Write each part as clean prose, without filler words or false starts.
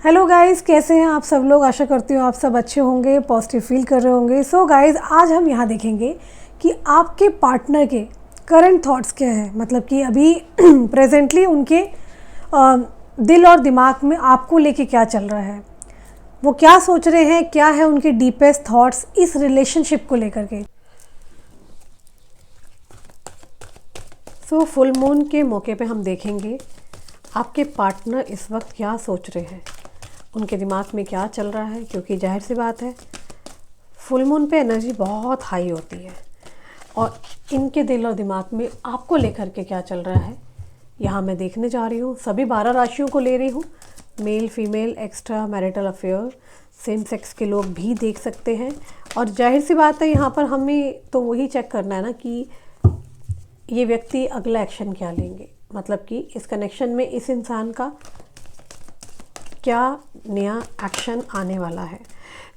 Hello guys, कैसे हैं आप सब लोग। आशा करती हूँ आप सब अच्छे होंगे, पॉजिटिव फील कर रहे होंगे। सो गाइस, आज हम यहाँ देखेंगे कि आपके पार्टनर के करंट थॉट्स क्या है, मतलब कि अभी प्रेजेंटली उनके दिल और दिमाग में आपको लेके क्या चल रहा है, वो क्या सोच रहे हैं, क्या है उनके डीपेस्ट थॉट्स इस रिलेशनशिप को लेकर के। सो फुल मून के मौके पे हम देखेंगे आपके पार्टनर इस वक्त क्या सोच रहे हैं, उनके दिमाग में क्या चल रहा है, क्योंकि जाहिर सी बात है फुल मून पे एनर्जी बहुत हाई होती है और इनके दिल और दिमाग में आपको लेकर के क्या चल रहा है यहाँ मैं देखने जा रही हूँ। सभी 12 राशियों को ले रही हूँ, male female, extra marital affair, same sex के लोग भी देख सकते हैं। और जाहिर सी बात है यहाँ पर हमें तो वही चेक करना है ना कि ये व्यक्ति अगला एक्शन क्या लेंगे, मतलब कि इस कनेक्शन में इस इंसान का क्या नया एक्शन आने वाला है।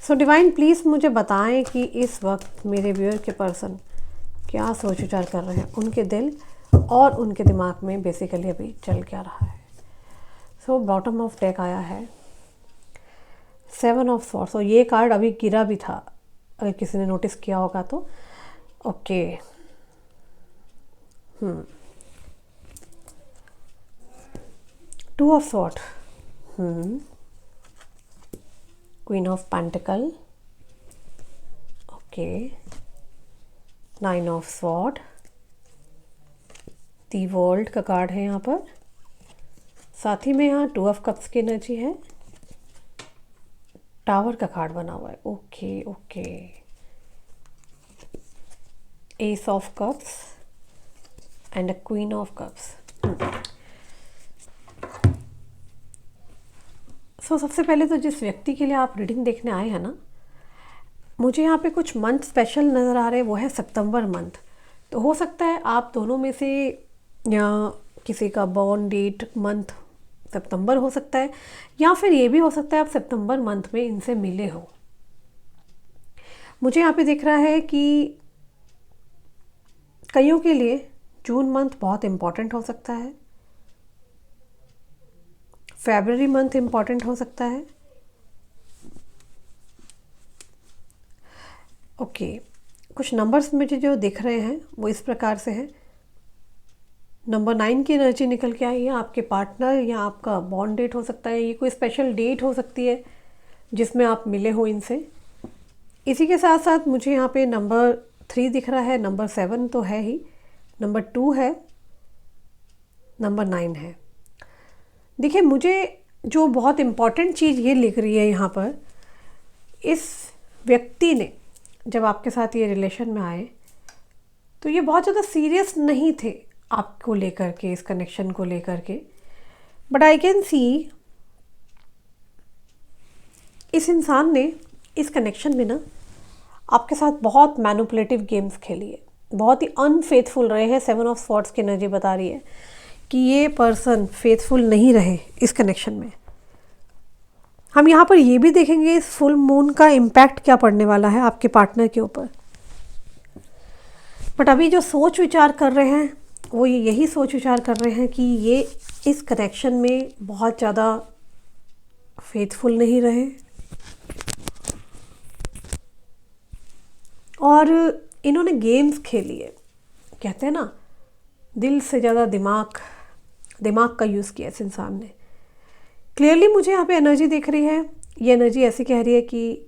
सो डिवाइन प्लीज़ मुझे बताएं कि इस वक्त मेरे व्यूअर के पर्सन क्या सोच विचार कर रहे हैं, उनके दिल और उनके दिमाग में बेसिकली अभी चल क्या रहा है। सो बॉटम ऑफ डेक आया है 7 ऑफ स्वॉर्ड्स, और ये कार्ड अभी गिरा भी था अगर किसी ने नोटिस किया होगा तो। Okay, 2 of sword, queen of pentacle, okay, 9 of sword, the world का कार्ड है यहाँ पर, साथ ही में यहाँ 2 ऑफ कप्स की एनर्जी है, टावर का कार्ड बना हुआ है। Okay okay, ace of cups and a queen of cups. So सबसे पहले तो जिस व्यक्ति के लिए आप रीडिंग देखने आए हैं ना, मुझे यहाँ पे कुछ मंथ स्पेशल नज़र आ रहे हैं, वो है सितंबर मंथ। तो हो सकता है आप दोनों में से या किसी का बॉर्न डेट मंथ सितंबर हो सकता है, या फिर ये भी हो सकता है आप सितंबर मंथ में इनसे मिले हो। मुझे यहाँ पे दिख रहा है कि कईयों के लिए जून मंथ बहुत इम्पॉर्टेंट हो सकता है, फरवरी मंथ इम्पॉर्टेंट हो सकता है। ओके, कुछ नंबर्स मुझे जो दिख रहे हैं वो इस प्रकार से हैं। नंबर 9 की एनर्जी निकल के आई है, आपके पार्टनर या आपका बॉन्ड डेट हो सकता है, ये कोई स्पेशल डेट हो सकती है जिसमें आप मिले हो इनसे। इसी के साथ साथ मुझे यहाँ पे नंबर 3 दिख रहा है, नंबर 7 तो है ही, नंबर 2 है, नंबर 9 है। देखिए, मुझे जो बहुत इम्पॉर्टेंट चीज़ ये लिख रही है यहाँ पर, इस व्यक्ति ने जब आपके साथ ये रिलेशन में आए तो ये बहुत ज़्यादा सीरियस नहीं थे आपको लेकर के, इस कनेक्शन को लेकर के। बट आई कैन सी इस इंसान ने इस कनेक्शन में ना आपके साथ बहुत मैनिपुलेटिव गेम्स खेली है, बहुत ही अनफेथफुल रहे हैं। 7 ऑफ स्वॉर्ड्स की एनर्जी बता रही है कि ये पर्सन फेथफुल नहीं रहे इस कनेक्शन में। हम यहाँ पर ये भी देखेंगे इस फुल मून का इम्पैक्ट क्या पड़ने वाला है आपके पार्टनर के ऊपर। बट अभी जो सोच विचार कर रहे हैं वो यही सोच विचार कर रहे हैं कि ये इस कनेक्शन में बहुत ज़्यादा फेथफुल नहीं रहे और इन्होंने गेम्स खेली है। कहते हैं ना, दिल से ज़्यादा दिमाग का यूज़ किया इस इंसान ने। क्लियरली मुझे यहाँ पे एनर्जी दिख रही है, ये एनर्जी ऐसी कह रही है कि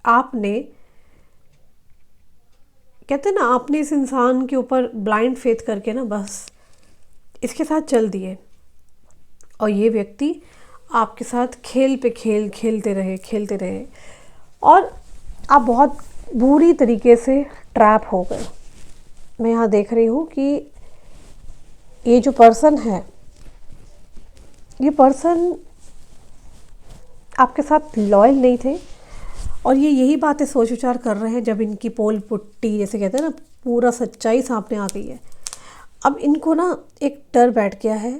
आपने, कहते हैं ना, आपने इस इंसान के ऊपर ब्लाइंड फेथ करके ना बस इसके साथ चल दिए और ये व्यक्ति आपके साथ खेल पे खेल खेलते रहे और आप बहुत बुरी तरीके से ट्रैप हो गए। मैं यहाँ देख रही हूँ कि ये जो पर्सन है, ये पर्सन आपके साथ लॉयल नहीं थे और ये यही बातें सोच विचार कर रहे हैं जब इनकी पोल पुट्टी, जैसे कहते हैं ना, पूरा सच्चाई सामने आ गई है। अब इनको ना एक डर बैठ गया है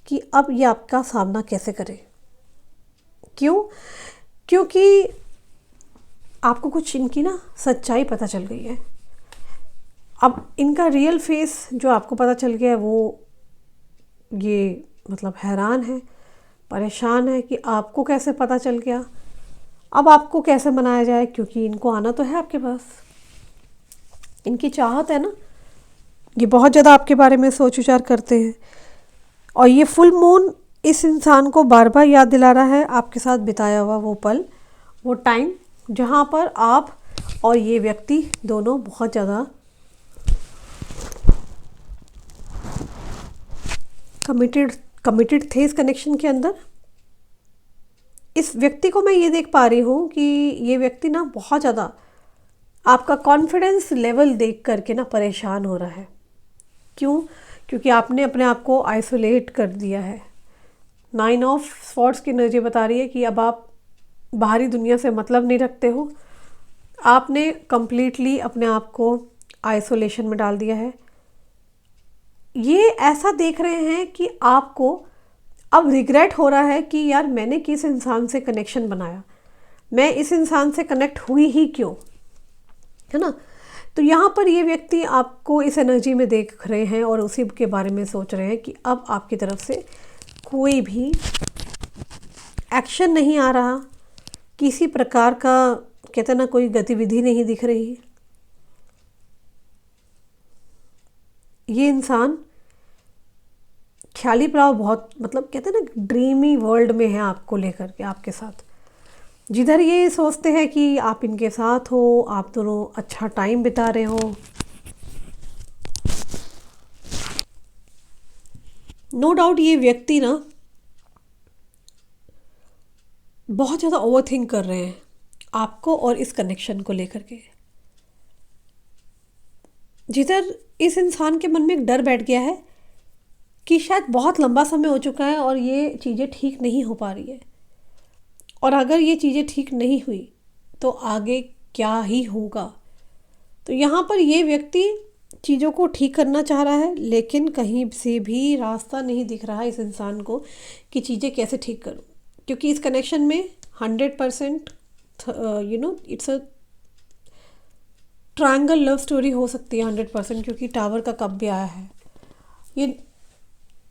कि अब ये आपका सामना कैसे करे। क्यों? क्योंकि आपको कुछ इनकी ना सच्चाई पता चल गई है। अब इनका रियल फेस जो आपको पता चल गया है वो ये मतलब हैरान है, परेशान है कि आपको कैसे पता चल गया, अब आपको कैसे मनाया जाए, क्योंकि इनको आना तो है आपके पास, इनकी चाहत है ना, ये बहुत ज़्यादा आपके बारे में सोच विचार करते हैं। और ये फुल मून इस इंसान को बार बार याद दिला रहा है आपके साथ बिताया हुआ वो पल, वो टाइम जहाँ पर आप और ये व्यक्ति दोनों बहुत ज़्यादा कमिटेड थे इस कनेक्शन के अंदर। इस व्यक्ति को मैं ये देख पा रही हूँ कि ये व्यक्ति ना बहुत ज़्यादा आपका कॉन्फिडेंस लेवल देख करके ना परेशान हो रहा है। क्यों? क्योंकि आपने अपने आप को आइसोलेट कर दिया है। 9 ऑफ स्वॉर्ड्स की एनर्जी बता रही है कि अब आप बाहरी दुनिया से मतलब नहीं रखते हो, आपने कंप्लीटली अपने आप को आइसोलेशन में डाल दिया है। ये ऐसा देख रहे हैं कि आपको अब रिग्रेट हो रहा है कि यार मैंने किस इंसान से कनेक्शन बनाया, मैं इस इंसान से कनेक्ट हुई ही क्यों, है ना। तो यहाँ पर ये व्यक्ति आपको इस एनर्जी में देख रहे हैं और उसी के बारे में सोच रहे हैं कि अब आपकी तरफ से कोई भी एक्शन नहीं आ रहा, किसी प्रकार का कहते ना कोई गतिविधि नहीं दिख रही। ये इंसान ख्याली प्राव बहुत मतलब कहते हैं ना ड्रीमी वर्ल्ड में है आपको लेकर के, आपके साथ, जिधर ये सोचते हैं कि आप इनके साथ हो, आप दोनों अच्छा टाइम बिता रहे हो। नो डाउट ये व्यक्ति ना बहुत ज़्यादा ओवरथिंक कर रहे हैं आपको और इस कनेक्शन को लेकर के, जिधर इस इंसान के मन में एक डर बैठ गया है कि शायद बहुत लंबा समय हो चुका है और ये चीज़ें ठीक नहीं हो पा रही है, और अगर ये चीज़ें ठीक नहीं हुई तो आगे क्या ही होगा। तो यहाँ पर ये व्यक्ति चीज़ों को ठीक करना चाह रहा है, लेकिन कहीं से भी रास्ता नहीं दिख रहा है इस इंसान को कि चीज़ें कैसे ठीक करूँ, क्योंकि इस कनेक्शन में 100% it's a triangle love story हो सकती है 100%, क्योंकि टावर का कब भी आया है। ये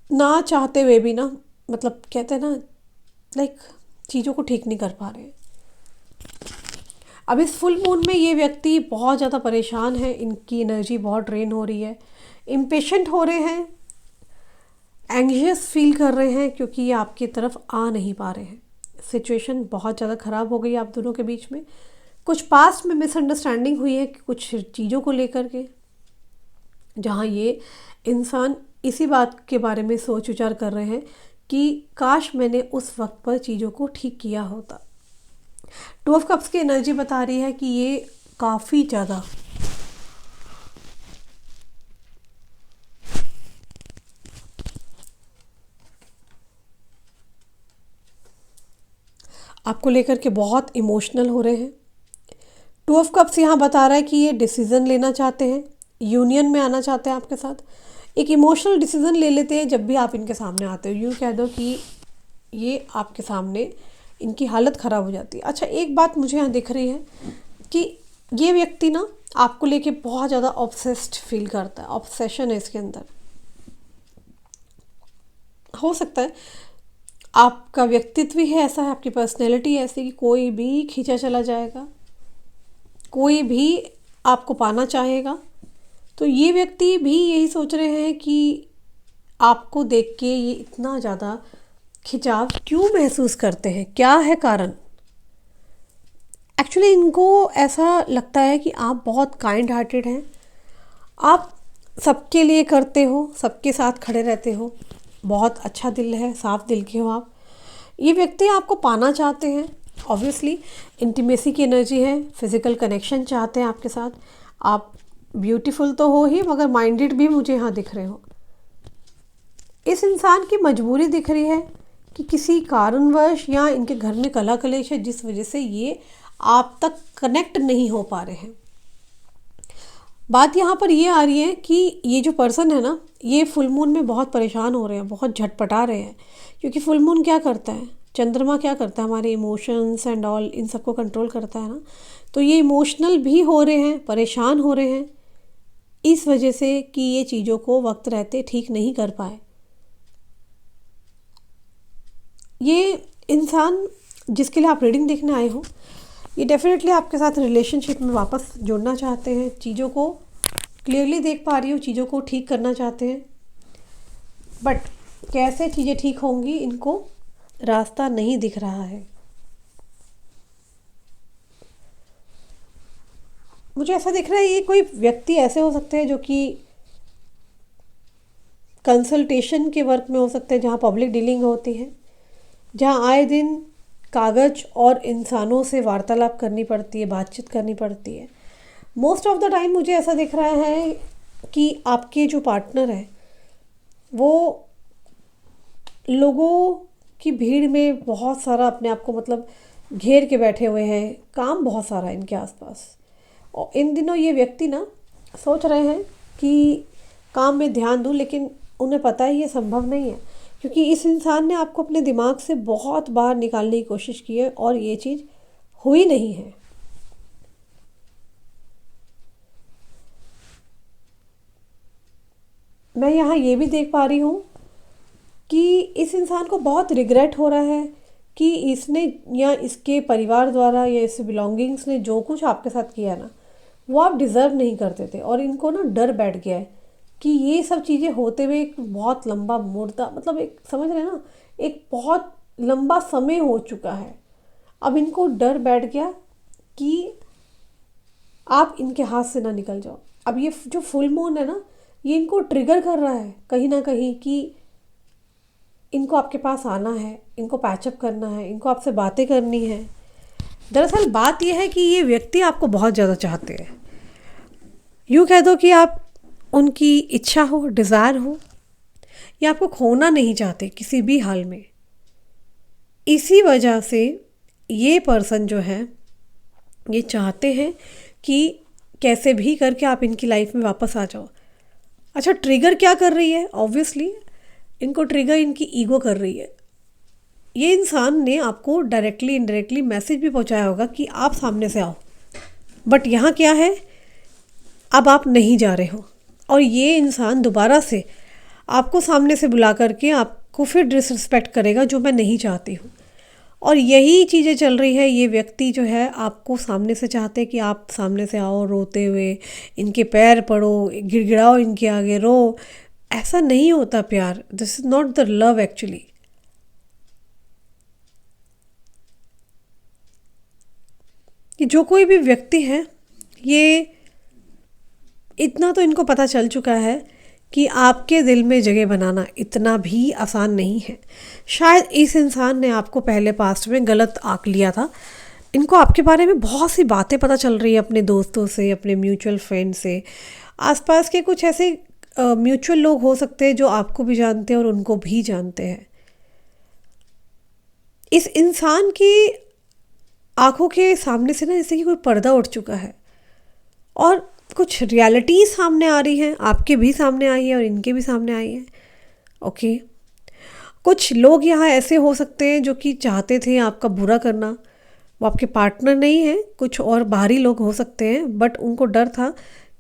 ना चाहते हुए भी ना मतलब कहते हैं ना लाइक चीज़ों को ठीक नहीं कर पा रहे हैं। अब इस फुल मून में ये व्यक्ति बहुत ज़्यादा परेशान है, इनकी एनर्जी बहुत ड्रेन हो रही है, इम्पेशेंट हो रहे हैं, एंग्जियस फील कर रहे हैं, क्योंकि ये आपकी तरफ आ नहीं पा रहे हैं। सिचुएशन बहुत ज़्यादा ख़राब हो गई आप दोनों के बीच में, कुछ पास्ट में मिसअंडरस्टैंडिंग हुई है कुछ चीज़ों को लेकर के, जहाँ ये इंसान इसी बात के बारे में सोच विचार कर रहे हैं कि काश मैंने उस वक्त पर चीज़ों को ठीक किया होता। 2 ऑफ कप्स की एनर्जी बता रही है कि ये काफ़ी ज़्यादा आपको लेकर के बहुत इमोशनल हो रहे हैं। 2 ऑफ कप्स यहाँ बता रहा है कि ये डिसीज़न लेना चाहते हैं, यूनियन में आना चाहते हैं आपके साथ, एक इमोशनल डिसीज़न ले लेते हैं जब भी आप इनके सामने आते हो। यूँ कह दो कि ये आपके सामने इनकी हालत ख़राब हो जाती है। अच्छा, एक बात मुझे यहाँ दिख रही है कि ये व्यक्ति ना आपको लेके बहुत ज़्यादा ऑब्सेस्ड फील करता है, ऑब्सेशन है इसके अंदर। हो सकता है आपका व्यक्तित्व ही ऐसा है, आपकी पर्सनैलिटी ऐसी कि कोई भी खींचा चला जाएगा, कोई भी आपको पाना चाहेगा। तो ये व्यक्ति भी यही सोच रहे हैं कि आपको देख के ये इतना ज़्यादा खिंचाव क्यों महसूस करते हैं, क्या है कारण। एक्चुअली इनको ऐसा लगता है कि आप बहुत काइंड हार्टेड हैं, आप सबके लिए करते हो, सबके साथ खड़े रहते हो, बहुत अच्छा दिल है, साफ दिल के हो आप। ये व्यक्ति आपको पाना चाहते हैं, ऑब्वियसली इंटीमेसी की एनर्जी है, फिज़िकल कनेक्शन चाहते हैं आपके साथ। आप ब्यूटीफुल तो हो ही, मगर माइंडेड भी मुझे यहाँ दिख रहे हो। इस इंसान की मजबूरी दिख रही है कि किसी कारणवश या इनके घर में कला कलेश है, जिस वजह से ये आप तक कनेक्ट नहीं हो पा रहे हैं। बात यहाँ पर ये आ रही है कि ये जो पर्सन है ना, ये फुल मून में बहुत परेशान हो रहे हैं, बहुत झटपटा रहे हैं, क्योंकि फुल मून क्या करता है, चंद्रमा क्या करता है, हमारे इमोशंस एंड ऑल इन सबको कंट्रोल करता है ना। तो ये इमोशनल भी हो रहे हैं, परेशान हो रहे हैं इस वजह से कि ये चीज़ों को वक्त रहते ठीक नहीं कर पाए। ये इंसान जिसके लिए आप रीडिंग देखने आए हो, ये डेफिनेटली आपके साथ रिलेशनशिप में वापस जुड़ना चाहते हैं, चीज़ों को क्लियरली देख पा रही हो, चीज़ों को ठीक करना चाहते हैं, बट कैसे चीज़ें ठीक होंगी इनको रास्ता नहीं दिख रहा है। मुझे ऐसा दिख रहा है ये कोई व्यक्ति ऐसे हो सकते हैं जो कि कंसल्टेशन के वर्क में हो सकते हैं, जहाँ पब्लिक डीलिंग होती है, जहाँ आए दिन कागज़ और इंसानों से वार्तालाप करनी पड़ती है, बातचीत करनी पड़ती है। मोस्ट ऑफ द टाइम मुझे ऐसा दिख रहा है कि आपके जो पार्टनर है वो लोगों की भीड़ में बहुत सारा अपने आप को मतलब घेर के बैठे हुए हैं, काम बहुत सारा है इनके आसपास। और इन दिनों ये व्यक्ति ना सोच रहे हैं कि काम में ध्यान दूं, लेकिन उन्हें पता है ये संभव नहीं है, क्योंकि इस इंसान ने आपको अपने दिमाग से बहुत बार निकालने की कोशिश की है और ये चीज़ हुई नहीं है। मैं यहाँ ये भी देख पा रही हूँ कि इस इंसान को बहुत रिग्रेट हो रहा है कि इसने या इसके परिवार द्वारा या इसके बिलोंगिंग्स ने जो कुछ आपके साथ किया ना, वो आप डिज़र्व नहीं करते थे। और इनको ना डर बैठ गया है कि ये सब चीज़ें होते हुए एक बहुत लंबा मुर्दा मतलब एक समझ रहे हैं ना, एक बहुत लंबा समय हो चुका है। अब इनको डर बैठ गया कि आप इनके हाथ से ना निकल जाओ। अब ये जो फुल मून है ना, ये इनको ट्रिगर कर रहा है कहीं ना कहीं कि इनको आपके पास आना है, इनको पैचअप करना है, इनको आपसे बातें करनी है। दरअसल बात यह है कि ये व्यक्ति आपको बहुत ज़्यादा चाहते हैं। यूँ कह दो कि आप उनकी इच्छा हो, डिज़ायर हो, या आपको खोना नहीं चाहते किसी भी हाल में। इसी वजह से ये पर्सन जो है ये चाहते हैं कि कैसे भी करके आप इनकी लाइफ में वापस आ जाओ। अच्छा, ट्रिगर क्या कर रही है? ऑब्वियसली इनको ट्रिगर इनकी ईगो कर रही है। ये इंसान ने आपको डायरेक्टली इनडायरेक्टली मैसेज भी पहुंचाया होगा कि आप सामने से आओ, बट यहाँ क्या है, अब आप नहीं जा रहे हो और ये इंसान दोबारा से आपको सामने से बुला करके आपको फिर डिसरिस्पेक्ट करेगा, जो मैं नहीं चाहती हूँ। और यही चीज़ें चल रही है। ये व्यक्ति जो है आपको सामने से चाहते हैं कि आप सामने से आओ, रोते हुए इनके पैर पड़ो, गिड़गिड़ाओ इनके आगे, रो। ऐसा नहीं होता प्यार। This is not the love actually. कि जो कोई भी व्यक्ति है, ये इतना तो इनको पता चल चुका है कि आपके दिल में जगह बनाना इतना भी आसान नहीं है। शायद इस इंसान ने आपको पहले पास्ट में गलत आंक लिया था। इनको आपके बारे में बहुत सी बातें पता चल रही है, अपने दोस्तों से, अपने म्यूचुअल फ्रेंड से, आसपास के कुछ ऐसे म्यूचुअल लोग हो सकते हैं जो आपको भी जानते हैं और उनको भी जानते हैं। इस इंसान की आंखों के सामने से ना जैसे कि कोई पर्दा उठ चुका है और कुछ रियलिटी सामने आ रही है। आपके भी सामने आई है और इनके भी सामने आई है। ओके, कुछ लोग यहाँ ऐसे हो सकते हैं जो कि चाहते थे आपका बुरा करना। वो आपके पार्टनर नहीं है, कुछ और बाहरी लोग हो सकते हैं, बट उनको डर था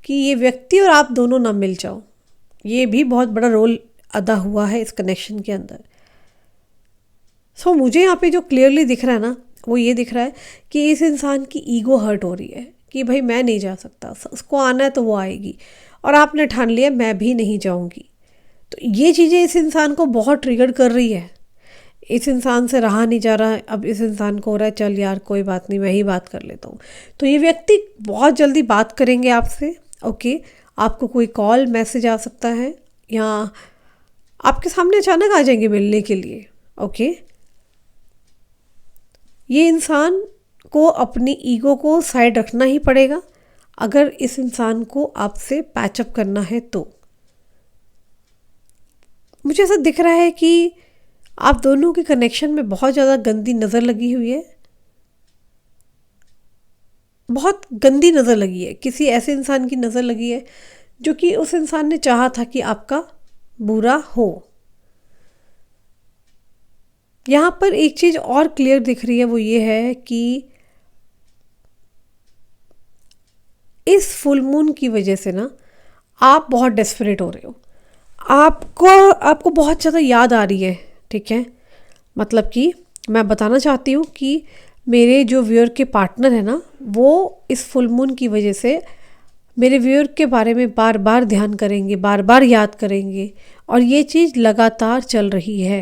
कि ये व्यक्ति और आप दोनों ना मिल जाओ। ये भी बहुत बड़ा रोल अदा हुआ है इस कनेक्शन के अंदर। सो मुझे यहाँ पे जो क्लियरली दिख रहा है ना, वो ये दिख रहा है कि इस इंसान की ईगो हर्ट हो रही है कि भाई मैं नहीं जा सकता, उसको आना है तो वो आएगी, और आपने ठान लिया मैं भी नहीं जाऊंगी। तो ये चीज़ें इस इंसान को बहुत ट्रिगर कर रही है। इस इंसान से रहा नहीं जा रहा है। अब इस इंसान को हो रहा है चल यार कोई बात नहीं, मैं ही बात कर लेता हूँ। तो ये व्यक्ति बहुत जल्दी बात करेंगे आपसे। ओके, आपको कोई कॉल मैसेज आ सकता है या आपके सामने अचानक आ जाएंगे मिलने के लिए। ओके, ये इंसान को अपनी ईगो को साइड रखना ही पड़ेगा अगर इस इंसान को आपसे पैचअप करना है। तो मुझे ऐसा दिख रहा है कि आप दोनों के कनेक्शन में बहुत ज़्यादा गंदी नज़र लगी हुई है, बहुत गंदी नज़र लगी है। किसी ऐसे इंसान की नज़र लगी है जो कि उस इंसान ने चाहा था कि आपका बुरा हो। यहाँ पर एक चीज़ और क्लियर दिख रही है, वो ये है कि इस फुल मून की वजह से ना आप बहुत डेस्परेट हो रहे हो। आपको बहुत ज़्यादा याद आ रही है। ठीक है, मतलब कि मैं बताना चाहती हूँ कि मेरे जो व्यूअर के पार्टनर है ना, वो इस फुल मून की वजह से मेरे व्यूअर के बारे में बार बार ध्यान करेंगे, बार बार याद करेंगे, और ये चीज़ लगातार चल रही है।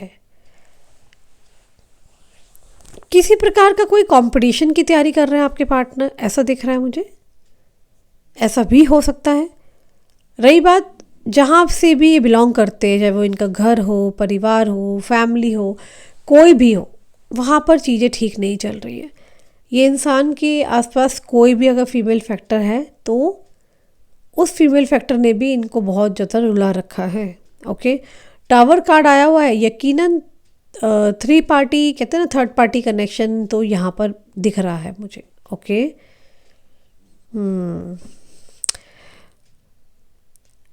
किसी प्रकार का कोई कंपटीशन की तैयारी कर रहे हैं आपके पार्टनर, ऐसा दिख रहा है मुझे। ऐसा भी हो सकता है। रही बात जहाँ से भी ये बिलोंग करते हैं, चाहे वो इनका घर हो, परिवार हो, फैमिली हो, कोई भी हो, वहाँ पर चीज़ें ठीक नहीं चल रही है। ये इंसान के आसपास कोई भी अगर फीमेल फैक्टर है तो उस फीमेल फैक्टर ने भी इनको बहुत ज़्यादा रुला रखा है। ओके, टावर कार्ड आया हुआ है, यकीनन थ्री पार्टी कहते हैं ना, थर्ड पार्टी कनेक्शन तो यहाँ पर दिख रहा है मुझे। ओके,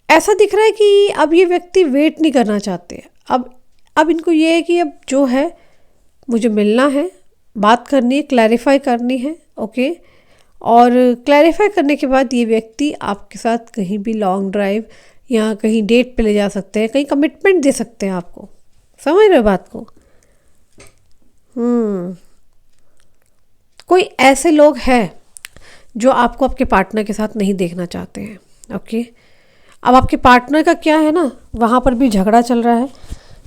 ऐसा दिख रहा है कि अब ये व्यक्ति वेट नहीं करना चाहते। अब इनको ये है कि अब जो है मुझे मिलना है, बात करनी है, क्लैरिफाई करनी है। ओके, और क्लैरिफाई करने के बाद ये व्यक्ति आपके साथ कहीं भी लॉन्ग ड्राइव या कहीं डेट पे ले जा सकते हैं, कहीं कमिटमेंट दे सकते हैं आपको। समझ रहे हो बात को? कोई ऐसे लोग हैं जो आपको आपके पार्टनर के साथ नहीं देखना चाहते हैं। ओके, अब आपके पार्टनर का क्या है ना, वहाँ पर भी झगड़ा चल रहा है,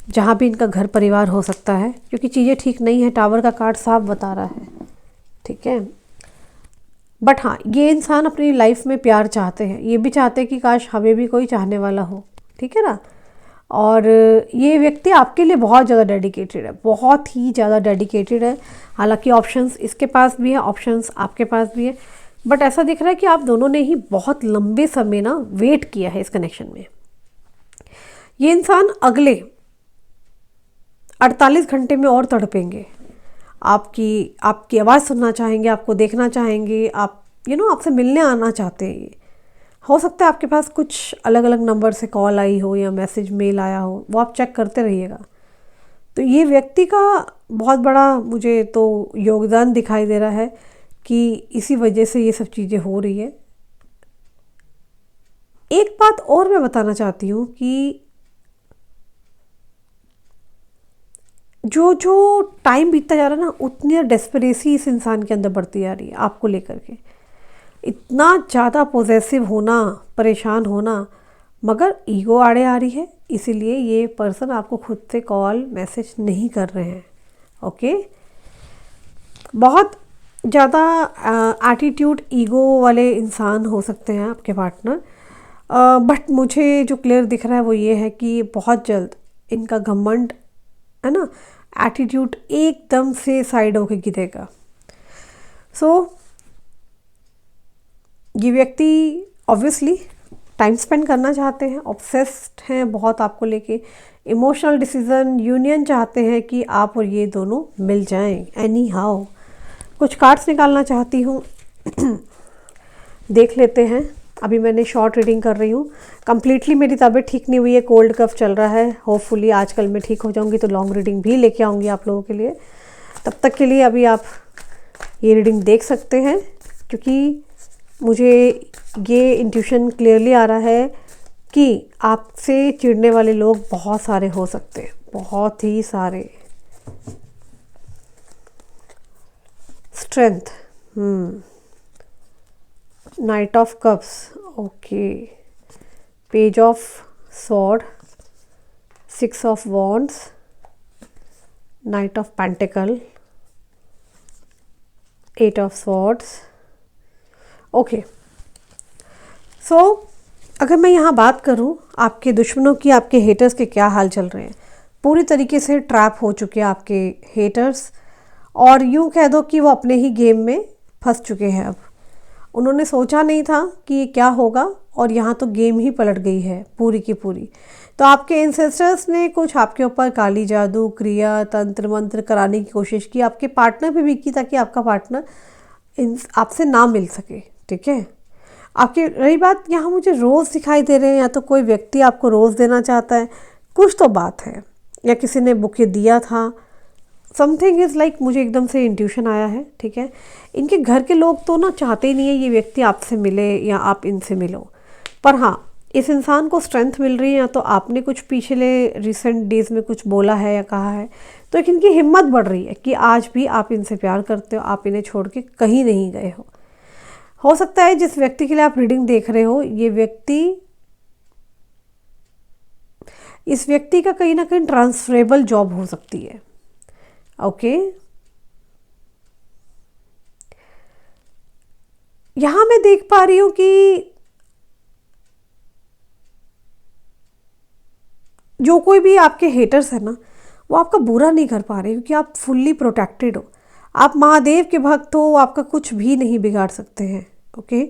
जहाँ भी इनका घर परिवार हो सकता है, क्योंकि चीज़ें ठीक नहीं है। टावर का कार्ड साफ बता रहा है, ठीक है। बट हाँ, ये इंसान अपनी लाइफ में प्यार चाहते हैं, ये भी चाहते हैं कि काश हमें भी कोई चाहने वाला हो, ठीक है ना। और ये व्यक्ति आपके लिए बहुत ज़्यादा डेडिकेटेड है, बहुत ही ज़्यादा डेडिकेटेड है। हालांकि ऑप्शंस इसके पास भी है, ऑप्शंस आपके पास भी है, बट ऐसा दिख रहा है कि आप दोनों ने ही बहुत लंबे समय ना वेट किया है इस कनेक्शन में। ये इंसान अगले 48 घंटे में और तड़पेंगे, आपकी आवाज़ सुनना चाहेंगे, आपको देखना चाहेंगे, आप आपसे मिलने आना चाहते हैं। ये हो सकता है आपके पास कुछ अलग अलग नंबर से कॉल आई हो या मैसेज मेल आया हो, वो आप चेक करते रहिएगा। तो ये व्यक्ति का बहुत बड़ा मुझे तो योगदान दिखाई दे रहा है कि इसी वजह से ये सब चीज़ें हो रही है। एक बात और मैं बताना चाहती हूँ कि जो जो टाइम बीतता जा रहा है ना, उतनी डेस्परेसी इस इंसान के अंदर बढ़ती जा रही है आपको लेकर के। इतना ज़्यादा पॉजेसिव होना, परेशान होना, मगर ईगो आड़े आ रही है, इसीलिए ये पर्सन आपको खुद से कॉल मैसेज नहीं कर रहे हैं। ओके, बहुत ज़्यादा एटीट्यूड ईगो वाले इंसान हो सकते हैं आपके पार्टनर, बट मुझे जो क्लियर दिख रहा है वो ये है कि बहुत जल्द इनका घमंड है ना, एटीट्यूड एकदम से साइड होके गिरेगा। सो ये व्यक्ति ऑब्वियसली टाइम स्पेंड करना चाहते हैं, ऑब्सेस्ड हैं बहुत आपको लेके, इमोशनल डिसीजन यूनियन चाहते हैं कि आप और ये दोनों मिल जाएं एनी हाउ। कुछ कार्ड्स निकालना चाहती हूँ, देख लेते हैं। अभी मैंने शॉर्ट रीडिंग कर रही हूँ, कम्प्लीटली मेरी तबीयत ठीक नहीं हुई है, कोल्ड कफ चल रहा है। होपफुली आजकल मैं ठीक हो जाऊँगी तो लॉन्ग रीडिंग भी लेके आऊँगी आप लोगों के लिए। तब तक के लिए अभी आप ये रीडिंग देख सकते हैं, क्योंकि मुझे ये इंट्यूशन क्लियरली आ रहा है कि आपसे चिढ़ने वाले लोग बहुत सारे हो सकते हैं, बहुत ही सारे। Strength, knight of cups, okay, page of sword, 6 of wands, knight of pentacle, 8 of swords. Okay, so अगर मैं यहाँ बात करूँ आपके दुश्मनों की, आपके हेटर्स के क्या हाल चल रहे हैं, पूरी तरीके से ट्रैप हो चुके हैं आपके हेटर्स, और यूँ कह दो कि वो अपने ही गेम में फंस चुके हैं। अब उन्होंने सोचा नहीं था कि ये क्या होगा, और यहाँ तो गेम ही पलट गई है पूरी की पूरी। तो आपके एंसेस्टर्स ने कुछ आपके ऊपर काली जादू, क्रिया, तंत्र मंत्र कराने की कोशिश की, आपके पार्टनर पे भी की, ताकि आपका पार्टनर आपसे ना मिल सके, ठीक है। आपकी रही बात, यहाँ मुझे रोज़ दिखाई दे रहे हैं, या तो कोई व्यक्ति आपको रोज़ देना चाहता है, कुछ तो बात है, या किसी ने बुके दिया था, समथिंग इज़ लाइक, मुझे एकदम से इंट्यूशन आया है, ठीक है। इनके घर के लोग तो ना चाहते ही नहीं है ये व्यक्ति आपसे मिले या आप इनसे मिलो, पर हाँ इस इंसान को स्ट्रेंथ मिल रही है, या तो आपने कुछ पिछले रिसेंट डेज में कुछ बोला है या कहा है, तो एक इनकी हिम्मत बढ़ रही है कि आज भी आप इनसे प्यार करते हो, आप इन्हें छोड़ के कहीं नहीं गए हो सकता है जिस व्यक्ति के लिए आप रीडिंग देख रहे हो, ये व्यक्ति, इस व्यक्ति का कहीं ना कहीं ट्रांसफरेबल जॉब हो सकती है। ओके, यहां मैं देख पा रही हूं कि जो कोई भी आपके हेटर्स है ना, वो आपका बुरा नहीं कर पा रहे, क्योंकि आप फुल्ली प्रोटेक्टेड हो, आप महादेव के भक्त हो, आपका कुछ भी नहीं बिगाड़ सकते हैं। ओके,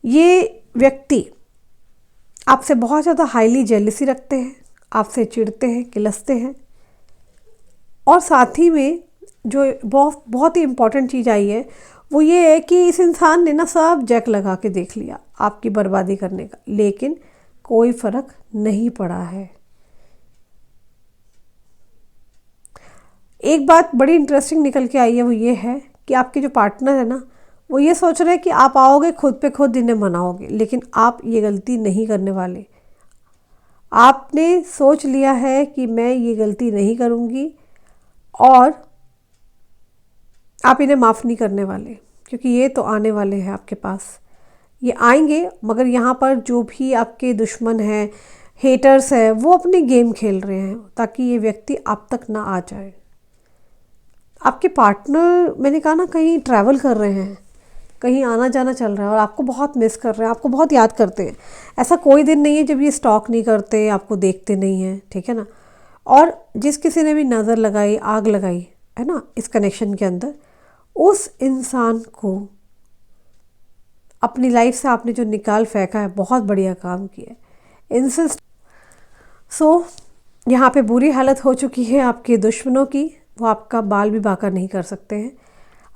ये व्यक्ति आपसे बहुत ज़्यादा हाईली जेलसी रखते हैं, आपसे चिढ़ते हैं, किलसते हैं, और साथ ही में जो बहुत ही इम्पॉर्टेंट चीज़ आई है वो ये है कि इस इंसान ने ना सब जैक लगा के देख लिया आपकी बर्बादी करने का, लेकिन कोई फ़र्क नहीं पड़ा है। एक बात बड़ी इंटरेस्टिंग निकल के आई है, वो ये है कि आपके जो पार्टनर है ना, वो ये सोच रहे हैं कि आप आओगे खुद पे खुद इन्हें मनाओगे, लेकिन आप ये गलती नहीं करने वाले। आपने सोच लिया है कि मैं ये गलती नहीं करूँगी, और आप इन्हें माफ़ नहीं करने वाले, क्योंकि ये तो आने वाले हैं आपके पास, ये आएंगे, मगर यहाँ पर जो भी आपके दुश्मन हैं, हेटर्स हैं, वो अपनी गेम खेल रहे हैं ताकि ये व्यक्ति आप तक ना आ जाए। आपके पार्टनर, मैंने कहा ना, कहीं ट्रैवल कर रहे हैं, कहीं आना जाना चल रहा है, और आपको बहुत मिस कर रहे हैं, आपको बहुत याद करते हैं। ऐसा कोई दिन नहीं है जब ये स्टॉक नहीं करते, आपको देखते नहीं हैं, ठीक है ना। और जिस किसी ने भी नज़र लगाई, आग लगाई है ना इस कनेक्शन के अंदर, उस इंसान को अपनी लाइफ से आपने जो निकाल फेंका है, बहुत बढ़िया काम किया है। इंसिस्ट यहाँ पे बुरी हालत हो चुकी है आपके दुश्मनों की, वो आपका बाल भी बांका नहीं कर सकते हैं।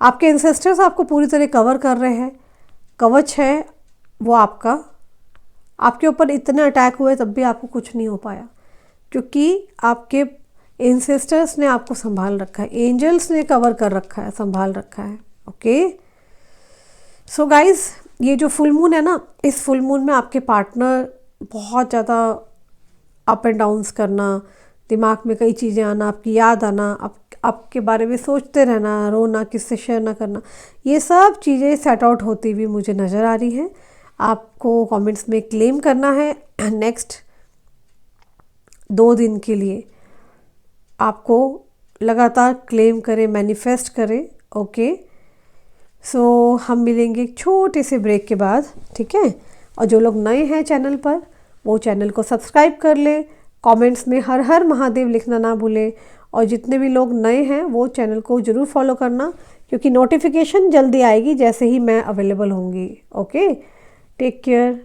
आपके इंसेस्टर्स आपको पूरी तरह कवर कर रहे हैं, कवच है वो आपका, आपके ऊपर इतने अटैक हुए तब भी आपको कुछ नहीं हो पाया, क्योंकि आपके इंसेस्टर्स ने आपको संभाल रखा है, एंजल्स ने कवर कर रखा है, संभाल रखा है। ओके, सो गाइज, ये जो फुल मून है ना, इस फुल मून में आपके पार्टनर बहुत ज़्यादा अप एंड डाउन्स करना, दिमाग में कई चीज़ें आना, आपकी याद आना, आपके बारे में सोचते रहना, रोना, किससे शेयर ना करना, ये सब चीज़ें सेट आउट होती हुई मुझे नज़र आ रही हैं। आपको कमेंट्स में क्लेम करना है नेक्स्ट 2 दिन के लिए, आपको लगातार क्लेम करें, मैनिफेस्ट करें। ओके, सो हम मिलेंगे एक छोटे से ब्रेक के बाद, ठीक है। और जो लोग नए हैं चैनल पर, वो चैनल को सब्सक्राइब कर लें, कमेंट्स में हर हर महादेव लिखना ना भूलें, और जितने भी लोग नए हैं वो चैनल को ज़रूर फॉलो करना, क्योंकि नोटिफिकेशन जल्दी आएगी जैसे ही मैं अवेलेबल होंगी। Okay, take care.